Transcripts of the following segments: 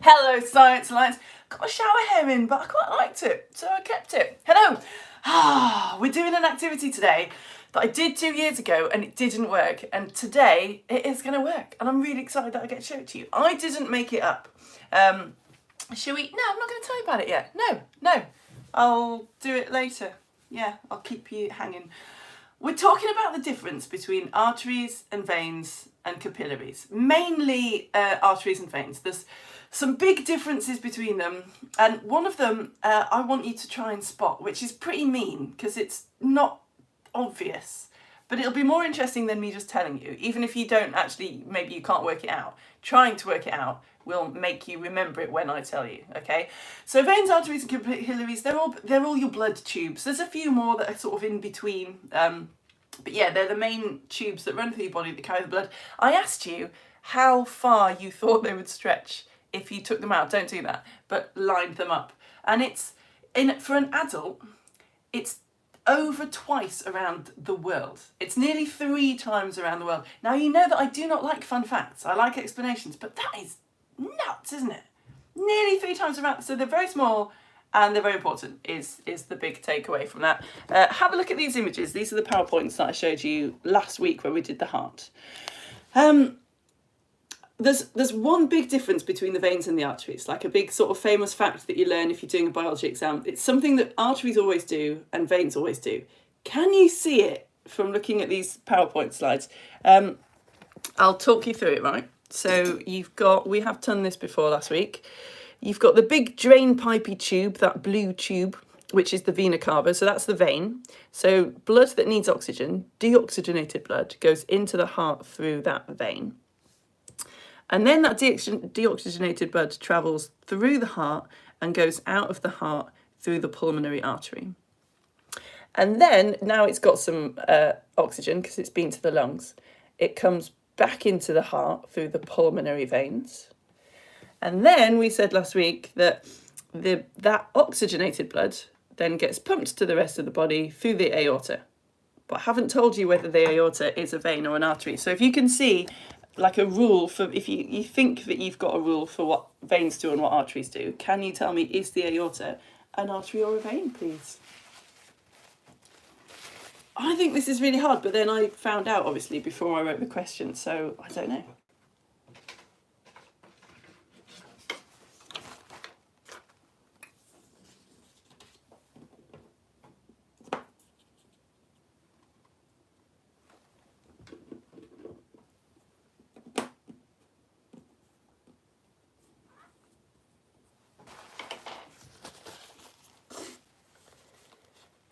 Hello, Science Alliance. Got my shower hair in, but I quite liked it, so I kept it. Hello. We're doing an activity today that I did 2 years ago and it didn't work. And today it is going to work. And I'm really excited that I get to show it to you. I didn't make it up. Shall we? No, I'm not going to tell you about it yet. No. I'll do it later. Yeah, I'll keep you hanging. We're talking about the difference between arteries and veins and capillaries. Mainly arteries and veins. There's some big differences between them, and one of them I want you to try and spot, which is pretty mean because it's not obvious, but it'll be more interesting than me just telling you. Even if you don't actually, maybe you can't work it out, trying to work it out will make you remember it when I tell you, okay? So veins, arteries and capillaries, they're all your blood tubes. There's a few more that are sort of in between, but yeah, they're the main tubes that run through your body that carry the blood. I asked you how far you thought they would stretch if you took them out. Don't do that, but lined them up. And for an adult, it's over twice around the world. It's nearly 3 times around the world. Now, you know that I do not like fun facts. I like explanations, but that is nuts, isn't it? Nearly 3 times around. So they're very small and they're very important is the big takeaway from that. Have a look at these images. These are the PowerPoints that I showed you last week where we did the heart. There's one big difference between the veins and the arteries, like a big sort of famous fact that you learn if you're doing a biology exam. It's something that arteries always do and veins always do. Can you see it from looking at these PowerPoint slides? I'll talk you through it, right? So we have done this before last week. You've got the big drain pipey tube, that blue tube, which is the vena cava, so that's the vein. So blood that needs oxygen, deoxygenated blood, goes into the heart through that vein. And then that deoxygenated blood travels through the heart and goes out of the heart through the pulmonary artery. And then, now it's got some oxygen because it's been to the lungs, it comes back into the heart through the pulmonary veins. And then we said last week that that oxygenated blood then gets pumped to the rest of the body through the aorta. But I haven't told you whether the aorta is a vein or an artery. So if you can see like a rule for, if you think that you've got a rule for what veins do and what arteries do, can you tell me, is the aorta an artery or a vein, please? I think this is really hard, but then I found out, obviously, before I wrote the question, so I don't know.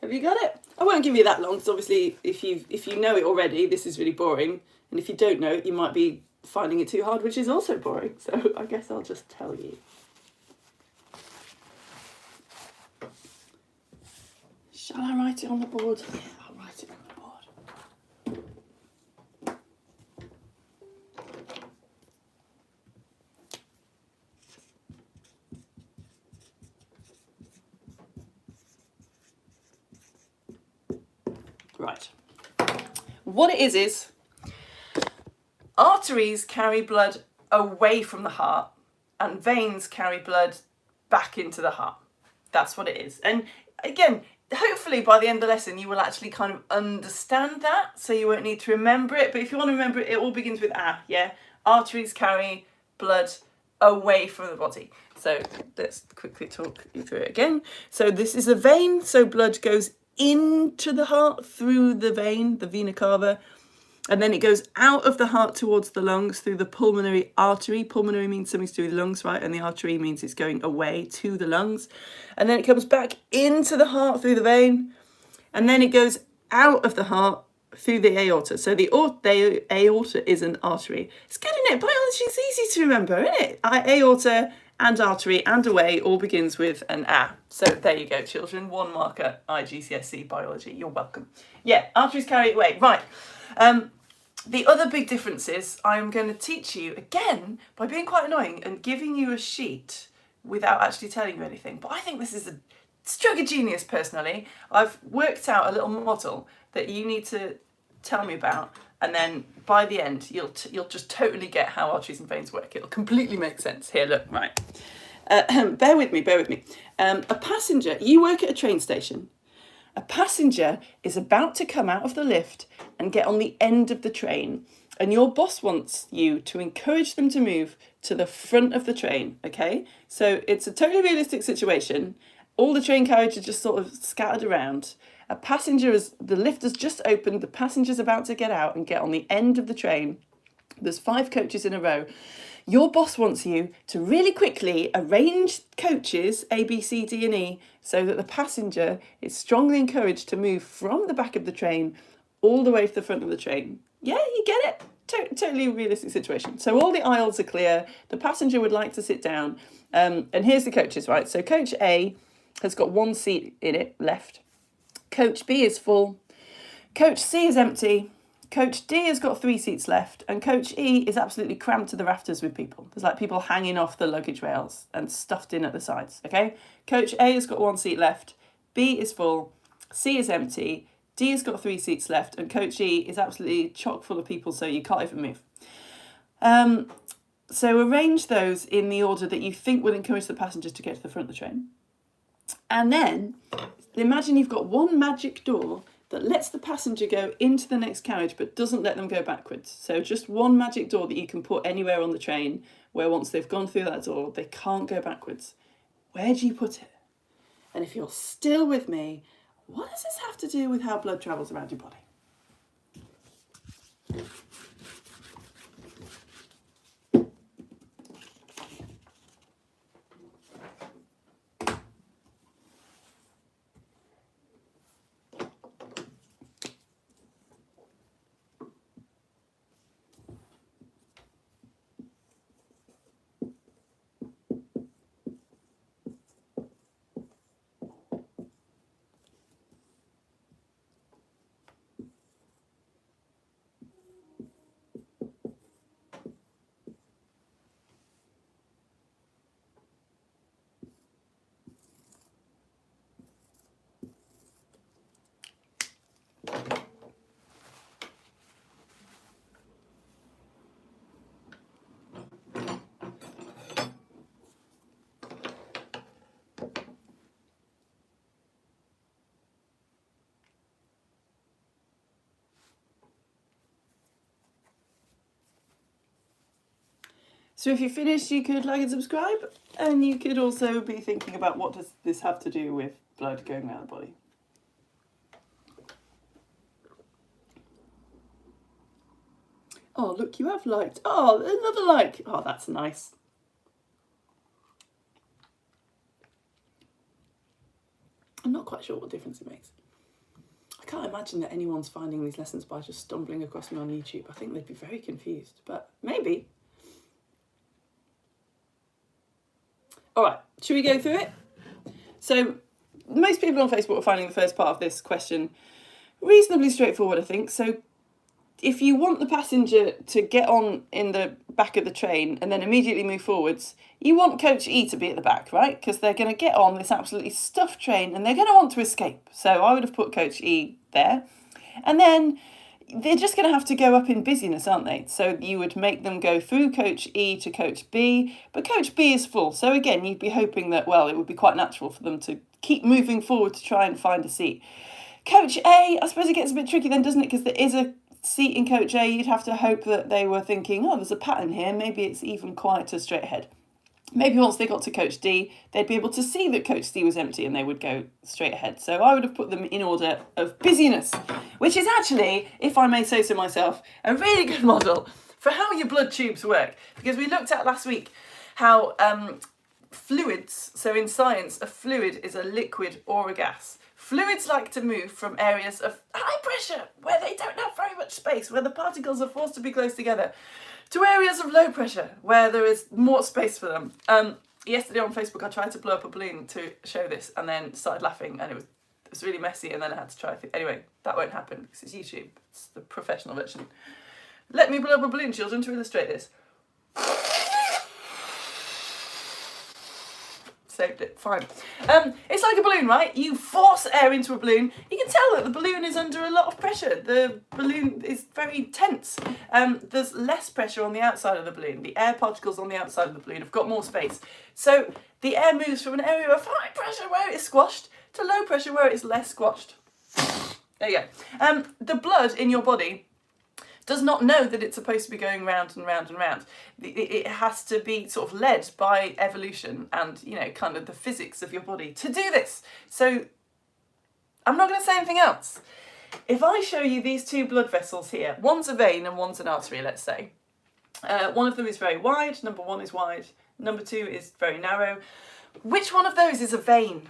Have you got it? I won't give you that long, because obviously if you know it already, this is really boring. And if you don't know it, you might be finding it too hard, which is also boring. So I guess I'll just tell you. Shall I write it on the board? Yeah, I'll write it on the board. Right. What it is arteries carry blood away from the heart and veins carry blood back into the heart. That's what it is. And again, hopefully by the end of the lesson you will actually kind of understand that, so you won't need to remember it. But if you want to remember it, it all begins with A, yeah? Arteries carry blood away from the body. So let's quickly talk you through it again. So this is a vein, so blood goes into the heart through the vein, the vena cava, and then it goes out of the heart towards the lungs through the pulmonary artery. Pulmonary means something to do with the lungs, right? And the artery means it's going away to the lungs. And then it comes back into the heart through the vein, and then it goes out of the heart through the aorta. So the aorta is an artery. It's good, isn't it? Biology is easy to remember, isn't it? Aorta and artery and away all begins with an A. So there you go, children. 1 marker, IGCSE biology. You're welcome. Yeah, arteries carry it away. Right. The other big difference is I'm going to teach you, again, by being quite annoying and giving you a sheet without actually telling you anything. But I think this is a stroke of genius, personally. I've worked out a little model that you need to tell me about and then by the end, you'll just totally get how arteries and veins work. It'll completely make sense. Here, look, right. Bear with me. A passenger, you work at a train station. A passenger is about to come out of the lift and get on the end of the train, and your boss wants you to encourage them to move to the front of the train, okay? So it's a totally realistic situation. All the train carriage are just sort of scattered around. A passenger the lift has just opened, the passenger's about to get out and get on the end of the train. There's 5 coaches in a row. Your boss wants you to really quickly arrange coaches A, B, C, D and E so that the passenger is strongly encouraged to move from the back of the train all the way to the front of the train. Yeah, you get it? Totally realistic situation. So all the aisles are clear. The passenger would like to sit down. And here's the coaches, right? So coach A has got 1 seat in it left. Coach B is full. Coach C is empty. Coach D has got 3 seats left, and Coach E is absolutely crammed to the rafters with people. There's like people hanging off the luggage rails and stuffed in at the sides, okay? Coach A has got 1 seat left, B is full, C is empty, D has got 3 seats left, and Coach E is absolutely chock full of people, so you can't even move. So arrange those in the order that you think will encourage the passengers to get to the front of the train. And then imagine you've got one magic door that lets the passenger go into the next carriage but doesn't let them go backwards. So just one magic door that you can put anywhere on the train where once they've gone through that door, they can't go backwards. Where do you put it? And if you're still with me, what does this have to do with how blood travels around your body? So if you're finished, you could like and subscribe, and you could also be thinking about what does this have to do with blood going around the body. Oh, look, you have liked. Oh, another like. Oh, that's nice. I'm not quite sure what difference it makes. I can't imagine that anyone's finding these lessons by just stumbling across me on YouTube. I think they'd be very confused, but maybe. All right, should we go through it? So most people on Facebook are finding the first part of this question reasonably straightforward, I think. So if you want the passenger to get on in the back of the train and then immediately move forwards, you want Coach E to be at the back, right? Because they're going to get on this absolutely stuffed train and they're going to want to escape. So I would have put Coach E there. And then they're just going to have to go up in busyness, aren't they? So you would make them go through Coach E to Coach B, but Coach B is full. So again, you'd be hoping that, well, it would be quite natural for them to keep moving forward to try and find a seat. Coach A, I suppose it gets a bit tricky then, doesn't it? Because there is a seat in Coach A. You'd have to hope that they were thinking, oh, there's a pattern here. Maybe it's even quieter straight ahead. Maybe once they got to Coach D, they'd be able to see that Coach C was empty and they would go straight ahead. So I would have put them in order of busyness, which is actually, if I may say so myself, a really good model for how your blood tubes work. Because we looked at last week how fluids, so in science, a fluid is a liquid or a gas. Fluids like to move from areas of high pressure, where they don't have very much space, where the particles are forced to be close together, to areas of low pressure, where there is more space for them. Yesterday on Facebook, I tried to blow up a balloon to show this, and then started laughing, and it was really messy, and then I had to try. Anyway, that won't happen because it's YouTube. It's the professional version. Let me blow up a balloon, children, to illustrate this. saved it, fine. It's like a balloon, right? You force air into a balloon. You can tell that the balloon is under a lot of pressure. The balloon is very tense. There's less pressure on the outside of the balloon. The air particles on the outside of the balloon have got more space. So the air moves from an area of high pressure where it is squashed to low pressure where it is less squashed. There you go. The blood in your body does not know that it's supposed to be going round and round and round. It has to be sort of led by evolution and, you know, kind of the physics of your body to do this. So I'm not going to say anything else. If I show you these two blood vessels here, one's a vein and one's an artery, let's say. One of them is very wide, number one is wide, number two is very narrow. Which one of those is a vein?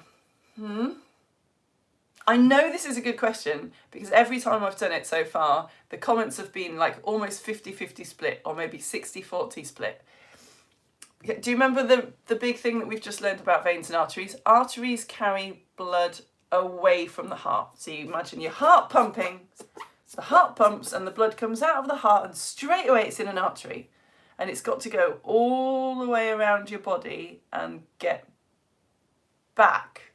I know this is a good question because every time I've done it so far, the comments have been like almost 50-50 split or maybe 60-40 split. Do you remember the big thing that we've just learned about veins and arteries? Arteries carry blood away from the heart. So you imagine your heart pumping, so the heart pumps and the blood comes out of the heart and straight away it's in an artery. And it's got to go all the way around your body and get back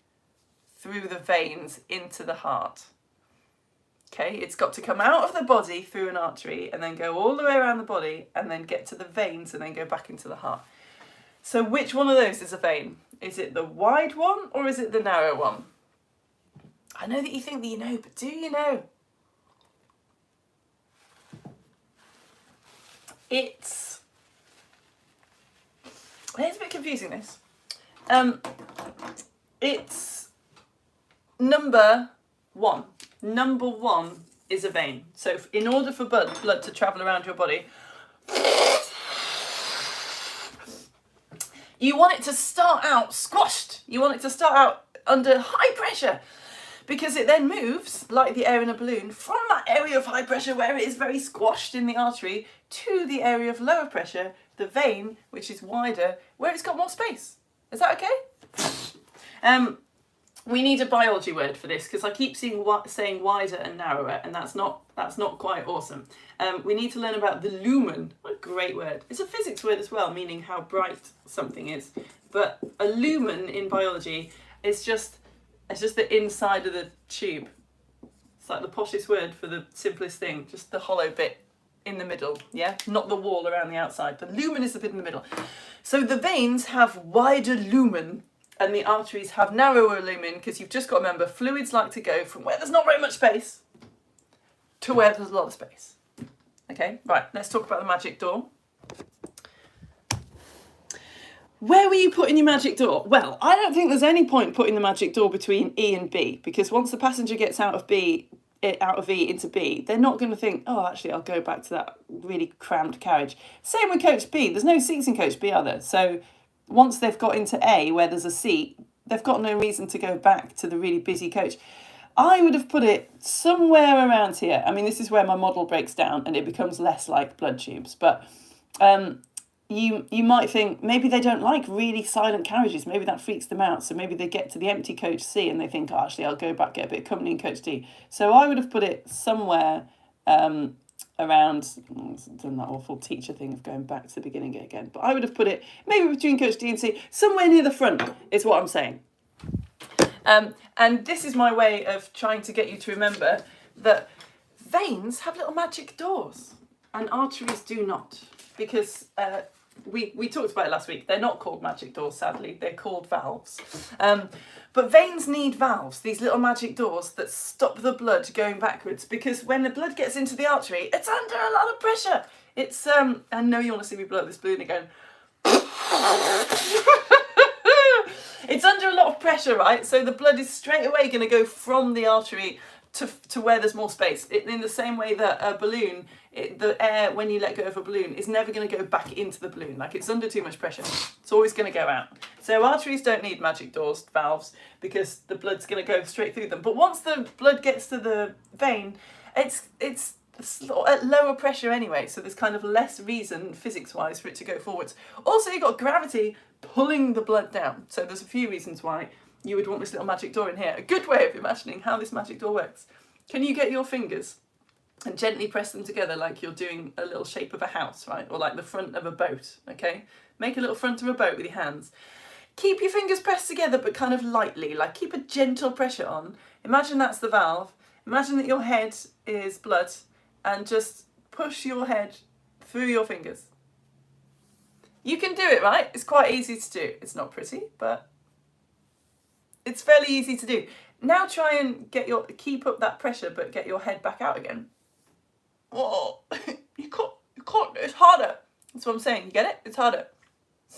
through the veins into the heart. Okay, it's got to come out of the body through an artery and then go all the way around the body and then get to the veins and then go back into the heart. So which one of those is a vein? Is it the wide one or is it the narrow one? I know that you think that you know, but do you know? It's a bit confusing, this. It's number one. Number one is a vein. So in order for blood to travel around your body, you want it to start out squashed. You want it to start out under high pressure because it then moves, like the air in a balloon, from that area of high pressure where it is very squashed in the artery to the area of lower pressure, the vein, which is wider, where it's got more space. Is that okay? We need a biology word for this because I keep saying wider and narrower, and that's not quite awesome. We need to learn about the lumen. What a great word. It's a physics word as well, meaning how bright something is. But a lumen in biology is just the inside of the tube. It's like the poshest word for the simplest thing, just the hollow bit in the middle, yeah? Not the wall around the outside. The lumen is the bit in the middle. So the veins have wider lumen and the arteries have narrower lumen because you've just got to remember fluids like to go from where there's not very much space to where there's a lot of space. Okay, right, let's talk about the magic door. Where were you putting your magic door? Well, I don't think there's any point putting the magic door between E and B because once the passenger gets out of E into B, they're not going to think, oh, actually, I'll go back to that really crammed carriage. Same with coach B. There's no seats in coach B, are there? So once they've got into A, where there's a seat, they've got no reason to go back to the really busy coach. I would have put it somewhere around here. I mean, this is where my model breaks down and it becomes less like blood tubes. But you might think maybe they don't like really silent carriages. Maybe that freaks them out. So maybe they get to the empty coach C and they think, oh, actually, I'll go back, get a bit of company in coach D. So I would have put it somewhere around, done that awful teacher thing of going back to the beginning again. But I would have put it maybe between coach D and C, somewhere near the front is what I'm saying. And this is my way of trying to get you to remember that veins have little magic doors and arteries do not. Because we talked about it last week. They're not called magic doors, sadly. They're called valves. But veins need valves, these little magic doors that stop the blood going backwards. Because when the blood gets into the artery, it's under a lot of pressure. It's, I know you want to see me blow up this balloon again. It's under a lot of pressure, right? So the blood is straight away going to go from the artery to where there's more space. In the same way that a balloon, the air, when you let go of a balloon, is never going to go back into the balloon. Like, it's under too much pressure. It's always going to go out. So arteries don't need magic doors, valves, because the blood's going to go straight through them. But once the blood gets to the vein, it's at lower pressure anyway, so there's kind of less reason, physics-wise, for it to go forwards. Also, you've got gravity pulling the blood down. So there's a few reasons why you would want this little magic door in here. A good way of imagining how this magic door works. Can you get your fingers and gently press them together like you're doing a little shape of a house, right? Or like the front of a boat, okay? Make a little front of a boat with your hands. Keep your fingers pressed together, but kind of lightly, like keep a gentle pressure on. Imagine that's the valve. Imagine that your head is blood, and just push your head through your fingers. You can do it, right? It's quite easy to do. It's not pretty, but it's fairly easy to do. Now try and keep up that pressure, but get your head back out again. Oh, you can't, it's harder. That's what I'm saying, you get it? It's harder.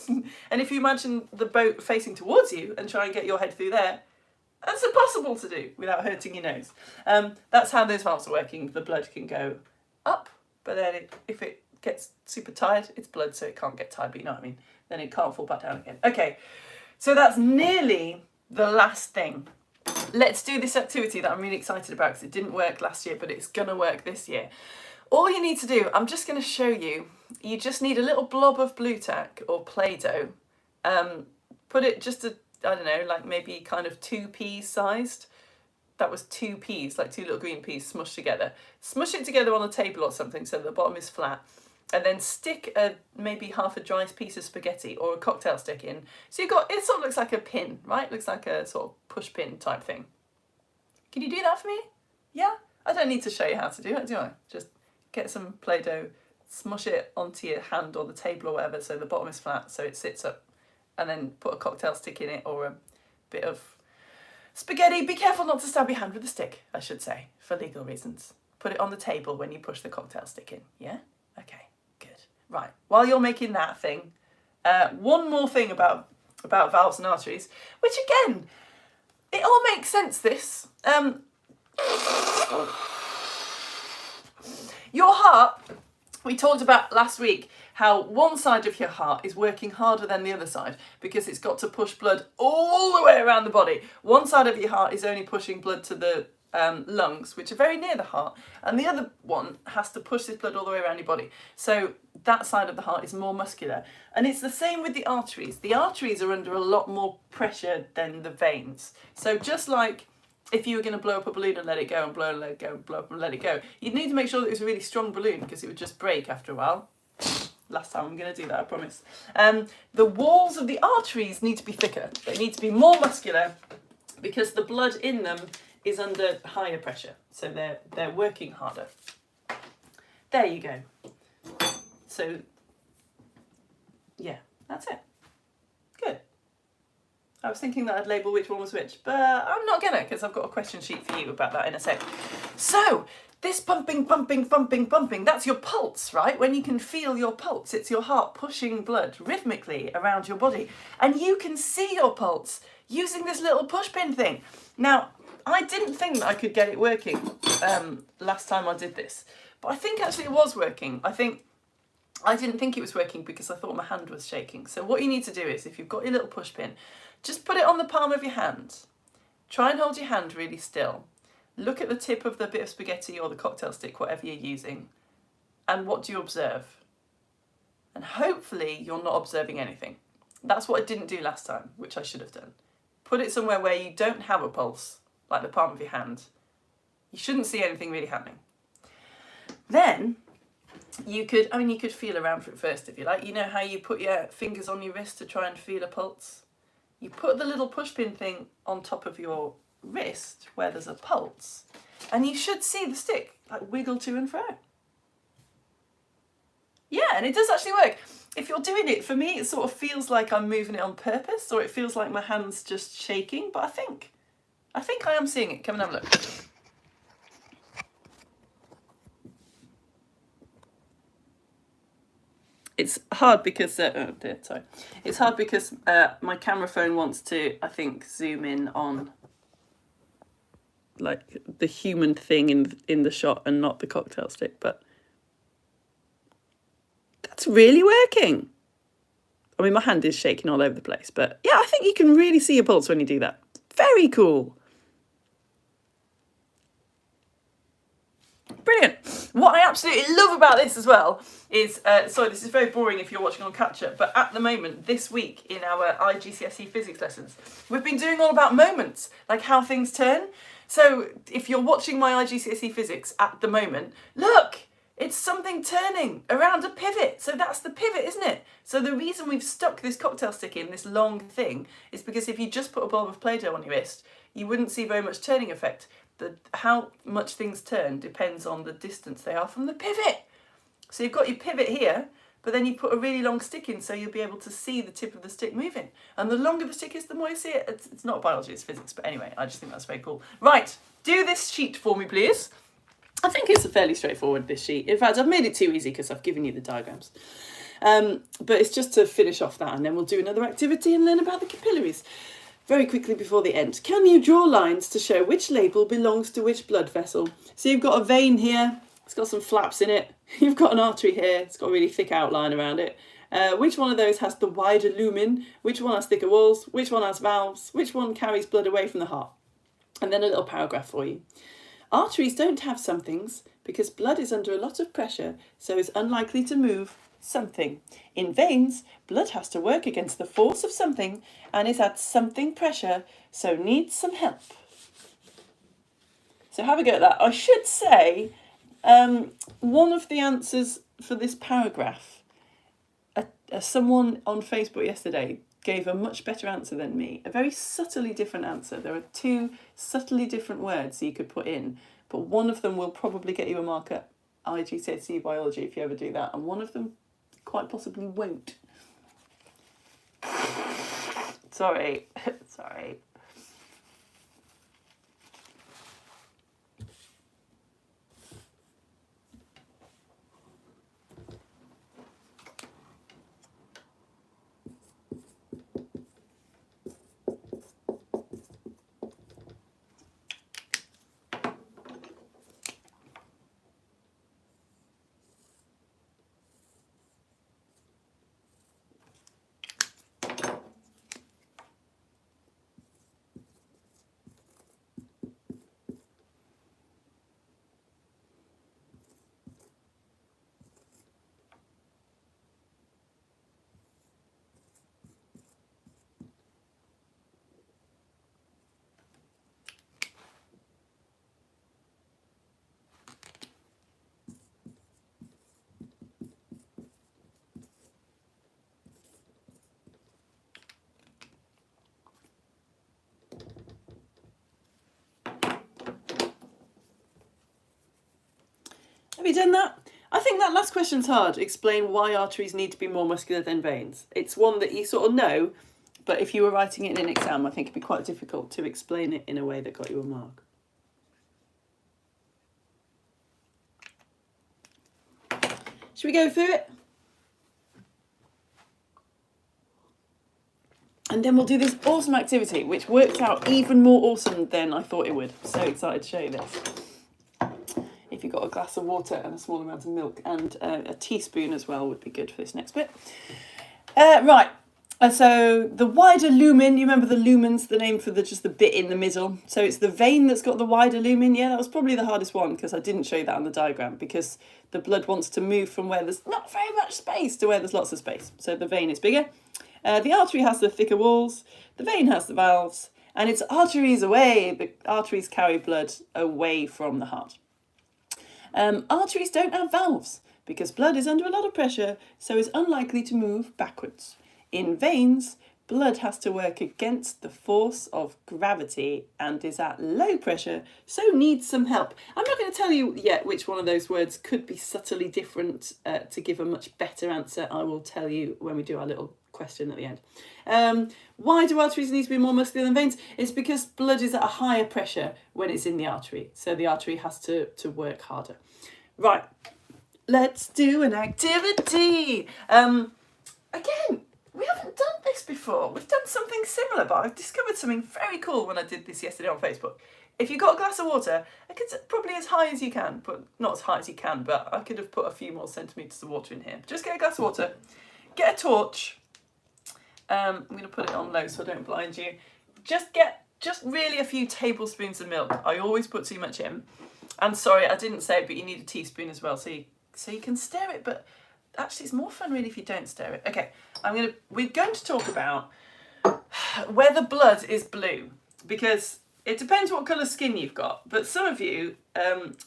And if you imagine the boat facing towards you and try and get your head through there, that's impossible to do without hurting your nose. That's how those valves are working. The blood can go up, but then if it gets super tired, it's blood, so it can't get tired, but you know what I mean? Then it can't fall back down again. Okay, so that's nearly the last thing. Let's do this activity that I'm really excited about because it didn't work last year, but it's gonna work this year. All you need to do, I'm just gonna show you, you just need a little blob of blue tack or Play-Doh. Put it just I don't know, like maybe kind of 2 peas sized. That was 2 peas, like 2 little green peas smushed together. Smush it together on a table or something so the bottom is flat. And then stick maybe half a dry piece of spaghetti or a cocktail stick in. So you've got, it sort of looks like a pin, right? Looks like a sort of push pin type thing. Can you do that for me? Yeah? I don't need to show you how to do it, do I? Just get some Play-Doh, smush it onto your hand or the table or whatever so the bottom is flat so it sits up. And then put a cocktail stick in it or a bit of spaghetti. Be careful not to stab your hand with a stick, I should say, for legal reasons. Put it on the table when you push the cocktail stick in, yeah? Okay. Right, while you're making that thing, one more thing about valves and arteries, which again, it all makes sense, this. Your heart, we talked about last week how one side of your heart is working harder than the other side because it's got to push blood all the way around the body. One side of your heart is only pushing blood to the lungs, which are very near the heart, and the other one has to push this blood all the way around your body. So that side of the heart is more muscular, and it's the same with the arteries. The arteries are under a lot more pressure than the veins. So just like if you were going to blow up a balloon and let it go and blow and let it go and blow up and let it go, you'd need to make sure that it was a really strong balloon because it would just break after a while. Last time I'm going to do that, I promise. The walls of the arteries need to be thicker. They need to be more muscular because the blood in them is under higher pressure, so they're working harder. There you go. So yeah, that's it. Good. I was thinking that I'd label which one was which, but I'm not gonna because I've got a question sheet for you about that in a sec. So this pumping, that's your pulse, right? When you can feel your pulse, it's your heart pushing blood rhythmically around your body, and you can see your pulse using this little push pin thing. Now, I didn't think that I could get it working last time I did this, but I think actually it was working. I didn't think it was working because I thought my hand was shaking. So what you need to do is, if you've got your little push pin, just put it on the palm of your hand. Try and hold your hand really still. Look at the tip of the bit of spaghetti or the cocktail stick, whatever you're using, and what do you observe? And hopefully you're not observing anything. That's what I didn't do last time, which I should have done. Put it somewhere where you don't have a pulse, like the palm of your hand. You shouldn't see anything really happening. Then you could feel around for it first if you like. You know how you put your fingers on your wrist to try and feel a pulse? You put the little pushpin thing on top of your wrist where there's a pulse, and you should see the stick like wiggle to and fro. Yeah, and it does actually work. If you're doing it, for me, it sort of feels like I'm moving it on purpose, or it feels like my hand's just shaking, but I think I am seeing it. Come and have a look. It's hard because, It's hard because my camera phone wants to, I think, zoom in on like the human thing in the shot and not the cocktail stick, but that's really working. I mean, my hand is shaking all over the place, but yeah, I think you can really see your pulse when you do that. Very cool. Brilliant. What I absolutely love about this as well is, sorry, this is very boring if you're watching on catch-up, but at the moment, this week in our IGCSE physics lessons, we've been doing all about moments, like how things turn. So if you're watching my IGCSE physics at the moment, look, It's something turning around a pivot. So that's the pivot, isn't it? So the reason we've stuck this cocktail stick in this long thing is because if you just put a blob of Play-Doh on your wrist, you wouldn't see very much turning effect. How much things turn depends on the distance they are from the pivot. So you've got your pivot here, but then you put a really long stick in so you'll be able to see the tip of the stick moving. And the longer the stick is, the more you see it. It's not biology, it's physics. But anyway, I just think that's very cool. Right, do this sheet for me, please. I think it's a fairly straightforward, this sheet. In fact, I've made it too easy because I've given you the diagrams. But it's just to finish off that, and then we'll do another activity and learn about the capillaries very quickly before the end. Can you draw lines to show which label belongs to which blood vessel? So you've got a vein here. It's got some flaps in it. You've got an artery here. It's got a really thick outline around it. Which one of those has the wider lumen? Which one has thicker walls? Which one has valves? Which one carries blood away from the heart? And then a little paragraph for you. Arteries don't have somethings because blood is under a lot of pressure, so is unlikely to move something. In veins, blood has to work against the force of something and is at something pressure, so needs some help. So have a go at that. I should say, one of the answers for this paragraph, someone on Facebook yesterday gave a much better answer than me, a very subtly different answer. There are 2 subtly different words you could put in, but one of them will probably get you a mark at IGCSE biology if you ever do that, and one of them quite possibly won't. Sorry. Sorry. Have you done that? I think that last question's hard. Explain why arteries need to be more muscular than veins. It's one that you sort of know, but if you were writing it in an exam, I think it'd be quite difficult to explain it in a way that got you a mark. Should we go through it? And then we'll do this awesome activity, which worked out even more awesome than I thought it would. So excited to show you this. If you've got a glass of water and a small amount of milk and a teaspoon as well would be good for this next bit. Right, so the wider lumen, you remember the lumen's the name for just the bit in the middle. So it's the vein that's got the wider lumen. Yeah, that was probably the hardest one because I didn't show you that on the diagram because the blood wants to move from where there's not very much space to where there's lots of space. So the vein is bigger. The artery has the thicker walls, the vein has the valves, and it's arteries away. The arteries carry blood away from the heart. Arteries don't have valves because blood is under a lot of pressure, so is unlikely to move backwards. In veins, blood has to work against the force of gravity and is at low pressure, so needs some help. I'm not going to tell you yet which one of those words could be subtly different to give a much better answer. I will tell you when we do our little question at the end. Why do arteries need to be more muscular than veins? It's because blood is at a higher pressure when it's in the artery, so the artery has to work harder. Right, let's do an activity. Again, we haven't done this before. We've done something similar, but I've discovered something very cool when I did this yesterday on Facebook. If you've got a glass of water, I could probably as high as you can, but not as high as you can, but I could have put a few more centimetres of water in here. Just get a glass of water, get a torch. I'm going to put it on low so I don't blind you. Just really a few tablespoons of milk. I always put too much in. And sorry, I didn't say it, but you need a teaspoon as well, so you can stir it, but actually it's more fun really if you don't stir it. Okay, we're going to talk about whether blood is blue, because it depends what colour skin you've got, but some of you,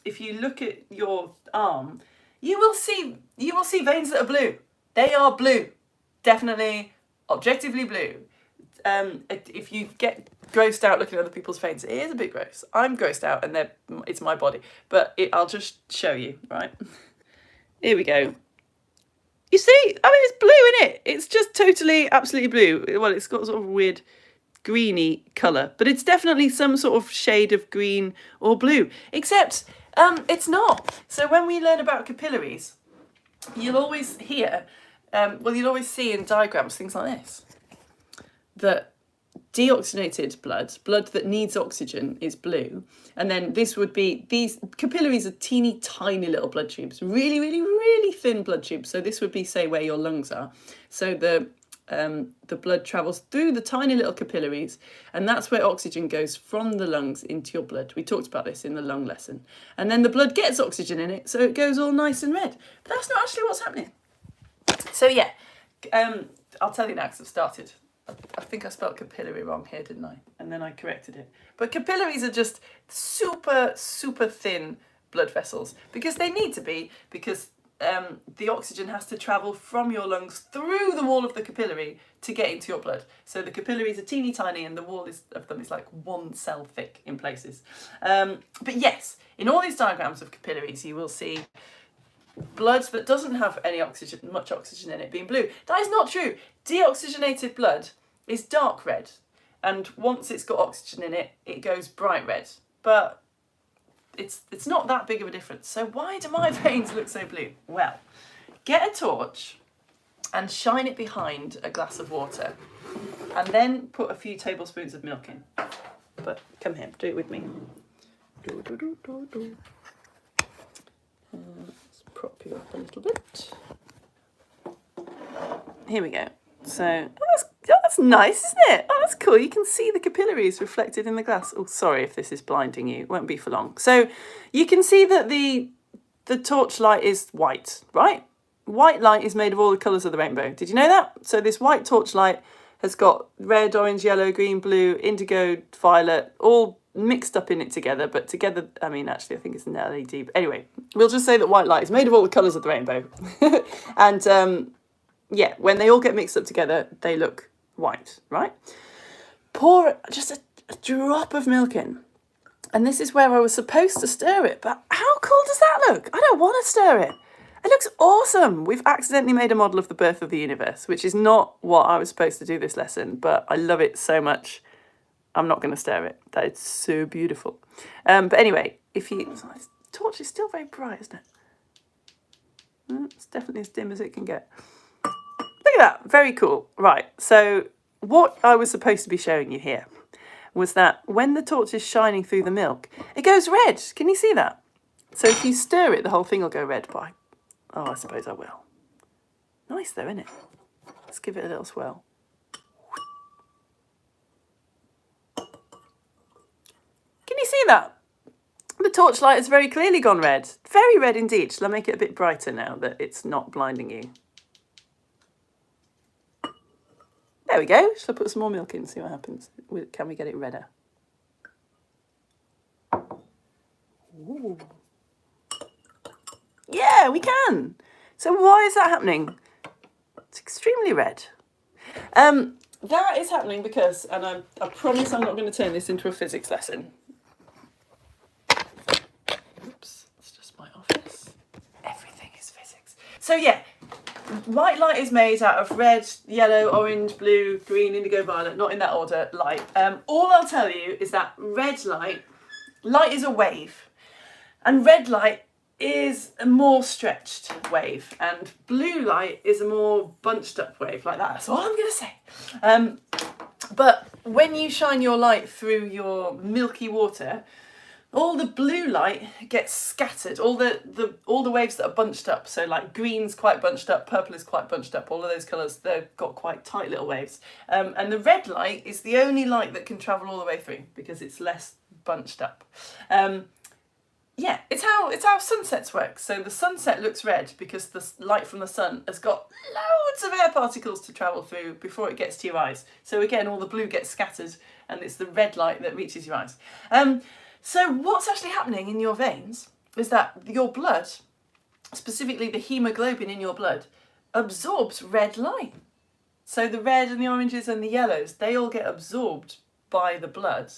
if you look at your arm, you will see veins that are blue. They are blue, definitely, objectively blue. If you get grossed out looking at other people's veins, it is a bit gross. I'm grossed out, and it's my body, but I'll just show you, right? Here we go. You see, I mean, it's blue, isn't it? It's just totally, absolutely blue. Well, it's got sort of a weird greeny colour, but it's definitely some sort of shade of green or blue, except it's not. So when we learn about capillaries, you'll always hear, you'll always see in diagrams things like this, that deoxygenated blood that needs oxygen, is blue. And then this would be, these capillaries are teeny tiny little blood tubes, really, really, really thin blood tubes. So this would be, say, where your lungs are. So the blood travels through the tiny little capillaries, and that's where oxygen goes from the lungs into your blood. We talked about this in the lung lesson. And then the blood gets oxygen in it, so it goes all nice and red. But that's not actually what's happening. So yeah, I'll tell you now, because I've started. I think I spelled capillary wrong here, didn't I? And then I corrected it. But capillaries are just super, super thin blood vessels, because they need to be, because the oxygen has to travel from your lungs through the wall of the capillary to get into your blood. So the capillaries are teeny tiny, and the wall of them is like 1 cell thick in places. But yes, in all these diagrams of capillaries, you will see blood that doesn't have much oxygen in it being blue. That is not true. Deoxygenated blood is dark red, and once it's got oxygen in it, it goes bright red. But it's not that big of a difference. So why do my veins look so blue? Well, get a torch and shine it behind a glass of water, and then put a few tablespoons of milk in. But come here, do it with me. Let's prop you up a little bit. Here we go. So, that's nice, isn't it? Oh, that's cool. You can see the capillaries reflected in the glass. Oh, sorry if this is blinding you. It won't be for long. So, you can see that the torch light is white, right? White light is made of all the colours of the rainbow. Did you know that? So, this white torch light has got red, orange, yellow, green, blue, indigo, violet, all mixed up in it together. But together, I mean, actually, I think it's an LED. But anyway, we'll just say that white light is made of all the colours of the rainbow. And yeah, when they all get mixed up together, they look white, right? Pour just a drop of milk in. And this is where I was supposed to stir it. But how cool does that look? I don't want to stir it. It looks awesome. We've accidentally made a model of the birth of the universe, which is not what I was supposed to do this lesson, but I love it so much, I'm not going to stir it. That is so beautiful. But anyway, the torch is still very bright, isn't it? It's definitely as dim as it can get. Look at that, very cool. Right, so what I was supposed to be showing you here was that when the torch is shining through the milk, it goes red. Can you see that? So if you stir it, the whole thing will go red. But I suppose I will. Nice though, isn't it? Let's give it a little swirl. Can you see that? The torchlight has very clearly gone red. Very red indeed. Shall I make it a bit brighter now that it's not blinding you? There we go. Shall I put some more milk in and see what happens? Can we get it redder? Ooh. Yeah, we can. So why is that happening? It's extremely red. That is happening because, and I promise I'm not going to turn this into a physics lesson. Oops, it's just my office. Everything is physics. So yeah. White light is made out of red, yellow, orange, blue, green, indigo, violet, not in that order, light. All I'll tell you is that red light is a wave, and red light is a more stretched wave, and blue light is a more bunched up wave, like that. That's all I'm going to say. But when you shine your light through your milky water, all the blue light gets scattered, all the waves that are bunched up, so like green's quite bunched up, purple is quite bunched up, all of those colours, they've got quite tight little waves. And the red light is the only light that can travel all the way through because it's less bunched up. Yeah, it's how sunsets work. So the sunset looks red because the light from the sun has got loads of air particles to travel through before it gets to your eyes. So again, all the blue gets scattered and it's the red light that reaches your eyes. So what's actually happening in your veins is that your blood specifically the hemoglobin in your blood, absorbs red light. So the red and the oranges and the yellows, they all get absorbed by the blood.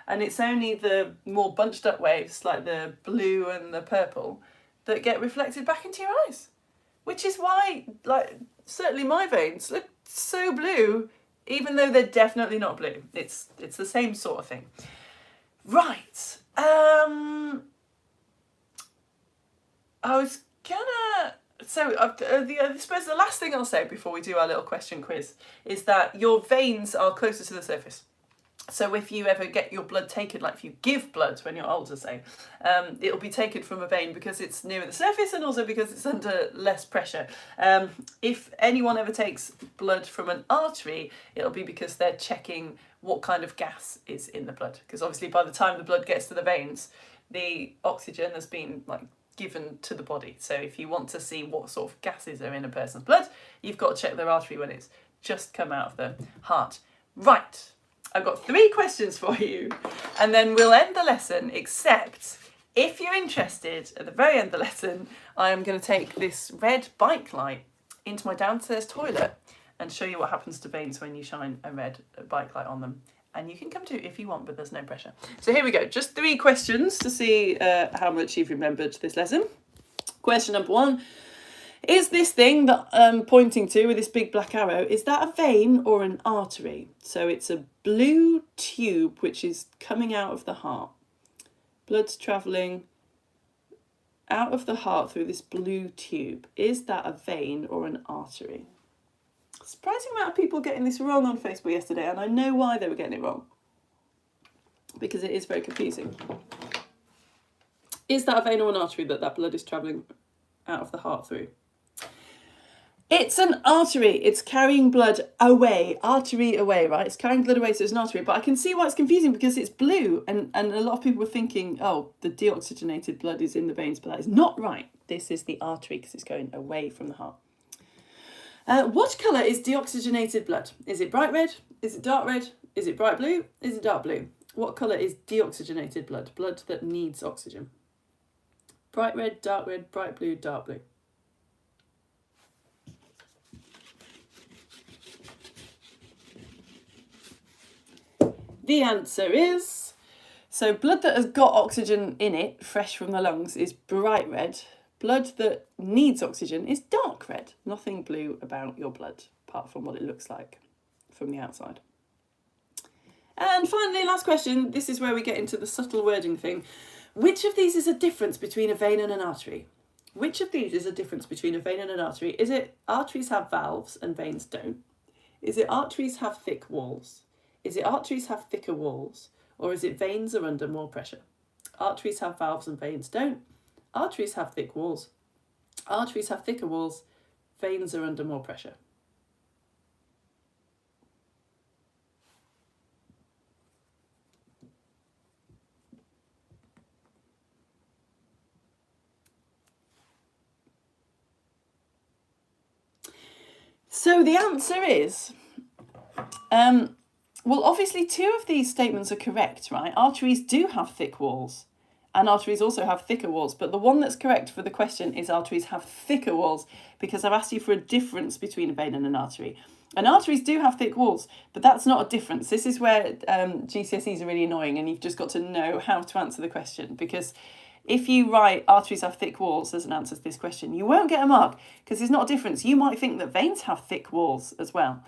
And it's only the more bunched up waves, like the blue and the purple, that get reflected back into your eyes. Which is why, like, certainly my veins look so blue, even though they're definitely not blue. It's the same sort of thing. Right. I was gonna... So I suppose the last thing I'll say before we do our little question quiz is that your veins are closer to the surface. So if you ever get your blood taken, like if you give blood when you're older, say, it'll be taken from a vein because it's nearer the surface and also because it's under less pressure. If anyone ever takes blood from an artery, it'll be because they're checking what kind of gas is in the blood. Because obviously by the time the blood gets to the veins, the oxygen has been given to the body. So if you want to see what sort of gases are in a person's blood, you've got to check their artery when it's just come out of the heart. Right. I've got 3 questions for you, and then we'll end the lesson, except if you're interested, at the very end of the lesson, I am going to take this red bike light into my downstairs toilet and show you what happens to veins when you shine a red bike light on them. And you can come too if you want, but there's no pressure. So here we go, just 3 questions to see how much you've remembered this lesson. Question number 1. Is this thing that I'm pointing to with this big black arrow, is that a vein or an artery? So it's a blue tube which is coming out of the heart. Blood's travelling out of the heart through this blue tube. Is that a vein or an artery? Surprising amount of people getting this wrong on Facebook yesterday, and I know why they were getting it wrong. Because it is very confusing. Is that a vein or an artery that blood is travelling out of the heart through? It's an artery. It's carrying blood away. Artery away, right? It's carrying blood away, so it's an artery. But I can see why it's confusing because it's blue. And a lot of people were thinking, oh, the deoxygenated blood is in the veins, but that is not right. This is the artery because it's going away from the heart. What colour is deoxygenated blood? Is it bright red? Is it dark red? Is it bright blue? Is it dark blue? What colour is deoxygenated blood? Blood that needs oxygen. Bright red, bright blue, dark blue. The answer is, so blood that has got oxygen in it, fresh from the lungs, is bright red. Blood that needs oxygen is dark red. Nothing blue about your blood, apart from what it looks like from the outside. And finally, last question. This is where we get into the subtle wording thing. Which of these is a difference between a vein and an artery? Which of these is a difference between a vein and an artery? Is it arteries have valves and veins don't? Is it arteries have thick walls? Is it arteries have thicker walls? Or is it veins are under more pressure? Arteries have valves and veins don't. Arteries have thick walls. Arteries have thicker walls. Veins are under more pressure. So the answer is, well, obviously 2 of these statements are correct, right? Arteries do have thick walls and arteries also have thicker walls, but the one that's correct for the question is arteries have thicker walls because I've asked you for a difference between a vein and an artery. And arteries do have thick walls, but that's not a difference. This is where GCSEs are really annoying and you've just got to know how to answer the question, because if you write arteries have thick walls as an answer to this question, you won't get a mark because there's not a difference. You might think that veins have thick walls as well.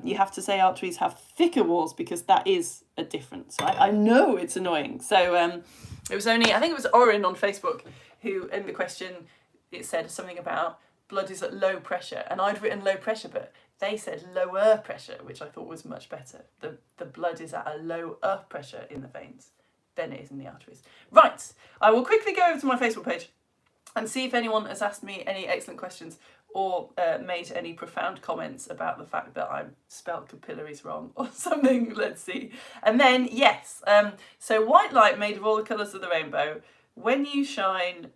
You have to say arteries have thicker walls because that is a difference, right? I know it's annoying. So it was only, I think it was Oren on Facebook who, in the question, it said something about blood is at low pressure. And I'd written low pressure, but they said lower pressure, which I thought was much better. The blood is at a lower pressure in the veins than it is in the arteries. Right, I will quickly go over to my Facebook page and see if anyone has asked me any excellent questions or made any profound comments about the fact that I spelled capillaries wrong or something. Let's see. And then, yes, so white light made of all the colours of the rainbow. When you shine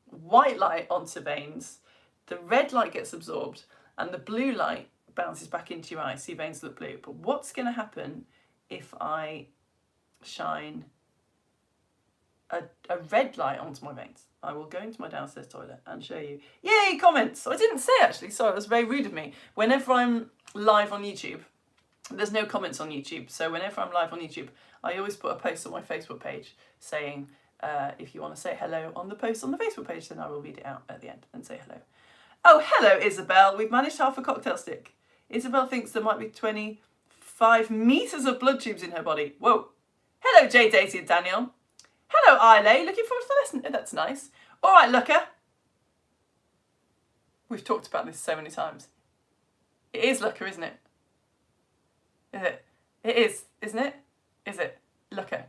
white light onto veins, the red light gets absorbed and the blue light bounces back into your eyes, so your veins look blue. But what's going to happen if I shine a red light onto my veins. I will go into my downstairs toilet and show you. Yay, comments! I didn't say actually, sorry, it was very rude of me. Whenever I'm live on YouTube, there's no comments on YouTube, so whenever I'm live on YouTube, I always put a post on my Facebook page saying, if you want to say hello on the post on the Facebook page, then I will read it out at the end and say hello. Oh, hello, Isabel. We've managed half a cocktail stick. Isabel thinks there might be 25 metres of blood tubes in her body. Whoa. Hello, Jay, Daisy and Daniel. Hello, Islay. Looking forward to the lesson. Oh, that's nice. All right, Looker. We've talked about this so many times. It is Looker, isn't it? Is it? It is, isn't it? Is it? Looker.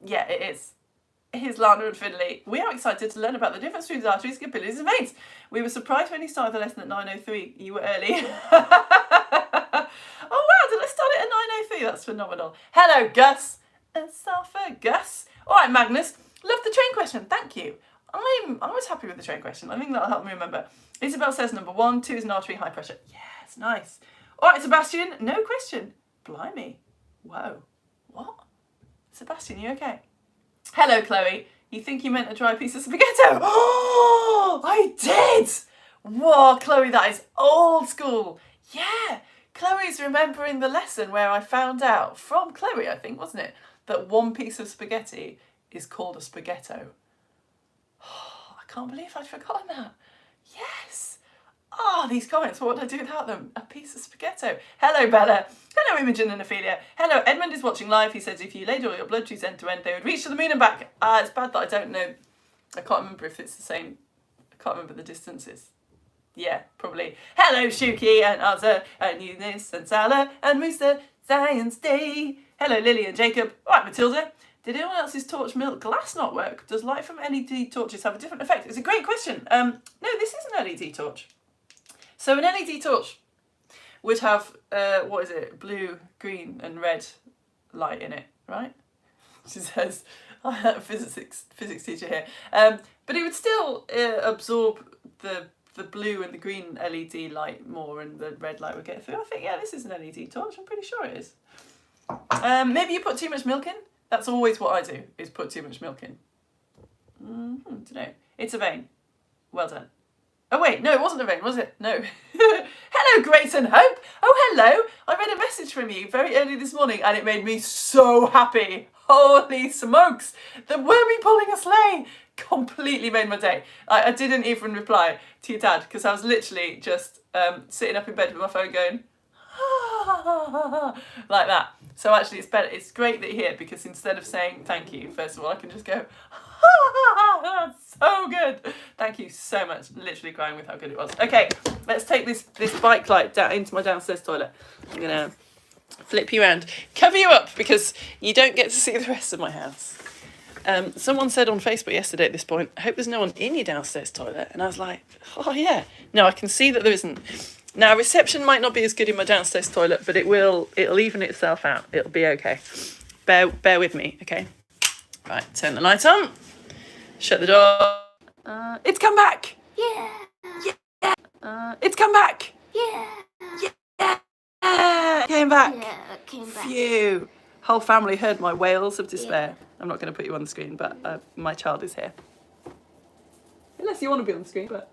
Yeah, it is. It is Lana and Finley. We are excited to learn about the difference between arteries, capillaries and veins. We were surprised when you started the lesson at 9:03. You were early. Oh wow, did I start it at 9:03? That's phenomenal. Hello, Gus. Esophagus. All right, Magnus. Love the train question. Thank you. I was happy with the train question. I think that'll help me remember. Isabel says number 1, 2 is an artery, high pressure. Yes, nice. All right, Sebastian. No question. Blimey. Whoa. What? Sebastian, you okay? Hello, Chloe. You think you meant a dry piece of spaghetti? Oh, I did! Whoa, Chloe, that is old school. Yeah, Chloe's remembering the lesson where I found out, from Chloe, I think, wasn't it, that one piece of spaghetti is called a spaghetto. Oh, I can't believe I'd forgotten that. Yes. Oh, these comments, what would I do without them? A piece of spaghetto. Hello, Bella. Hello, Imogen and Ophelia. Hello, Edmund is watching live. He says if you laid all your blood tubes end to end, they would reach to the moon and back. It's bad that I don't know. I can't remember if it's the same. I can't remember the distances. Yeah, probably. Hello, Shuki and Azza and Eunice and Salah and Musa. Science Day. Hello, Lily and Jacob. All right, Matilda. Did anyone else's torch milk glass not work? Does light from LED torches have a different effect? It's a great question. No, this is an LED torch. So an LED torch would have, what is it, blue, green and red light in it, right? She says, I have a physics teacher here. But it would still absorb the blue and the green LED light more and the red light would get through. I think, yeah, this is an LED torch. I'm pretty sure it is. Maybe you put too much milk in? That's always what I do, is put too much milk in. Don't know. It's a vein. Well done. Oh wait, no, it wasn't a vein, was it? No. Hello, Grace and Hope. Oh, hello. I read a message from you very early this morning and it made me so happy. Holy smokes. The wormy pulling a sleigh completely made my day. I didn't even reply to your dad because I was literally just sitting up in bed with my phone going, like that. So actually it's better. It's great that you're here because instead of saying thank you, first of all, I can just go, that's so good. Thank you so much. Literally crying with how good it was. Okay, let's take this bike light down into my downstairs toilet. I'm gonna flip you around, cover you up because you don't get to see the rest of my house. Someone said on Facebook yesterday at this point, I hope there's no one in your downstairs toilet. And I was like, oh yeah. No, I can see that there isn't. Now, reception might not be as good in my downstairs toilet, but it'll even itself out. It'll be okay. Bear with me, okay? Right, turn the light on. Shut the door. It's come back! Yeah! Yeah! It's come back! Yeah! Yeah! Came back! Yeah, it came back. Phew! Whole family heard my wails of despair. Yeah. I'm not going to put you on the screen, but my child is here. Unless you want to be on the screen, but...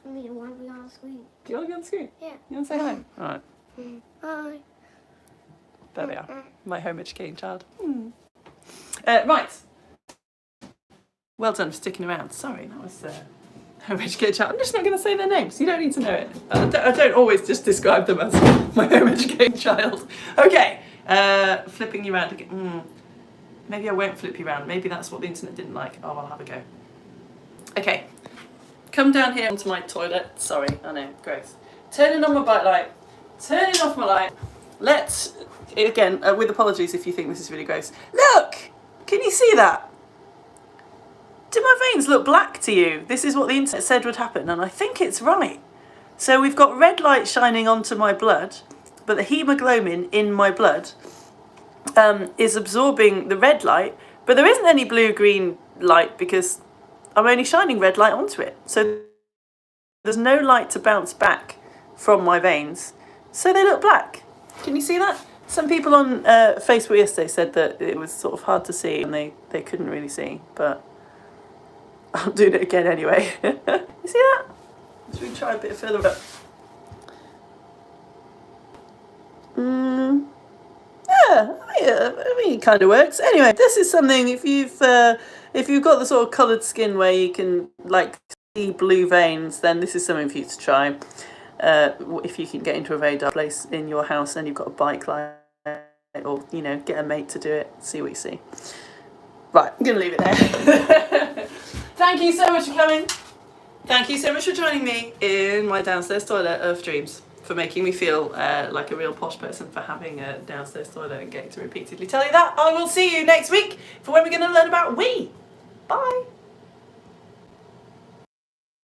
I mean, I want to be on the screen. Do you want to be on the screen? Yeah. You want to say hello? All right. Hi. There they are. My home educating child. Right. Well done for sticking around. Sorry, that was home educating child. I'm just not going to say their names. You don't need to know it. I don't always just describe them as my home educating child. Okay. Flipping you around again. Maybe I won't flip you around. Maybe that's what the internet didn't like. Oh, I'll have a go. Okay. Come down here onto my toilet. Sorry, I know, gross. Turning on my bike light. Turning off my light. Let's, again, with apologies if you think this is really gross. Look! Can you see that? Do my veins look black to you? This is what the internet said would happen, and I think it's right. So we've got red light shining onto my blood, but the hemoglobin in my blood is absorbing the red light, but there isn't any blue-green light because I'm only shining red light onto it. So there's no light to bounce back from my veins. So they look black. Can you see that? Some people on Facebook yesterday said that it was sort of hard to see and they couldn't really see, but I'm doing it again anyway. You see that? Should we try a bit further up? Yeah, I mean it kind of works. Anyway, this is something if you've got the sort of coloured skin where you can like see blue veins, then this is something for you to try. If you can get into a very dark place in your house and you've got a bike light, or get a mate to do it, see what you see. Right, I'm gonna leave it there. Thank you so much for coming. Thank you so much for joining me in my downstairs toilet of dreams, for making me feel like a real posh person for having a downstairs toilet and getting to repeatedly tell you that. I will see you next week for when we're going to learn about we. Bye.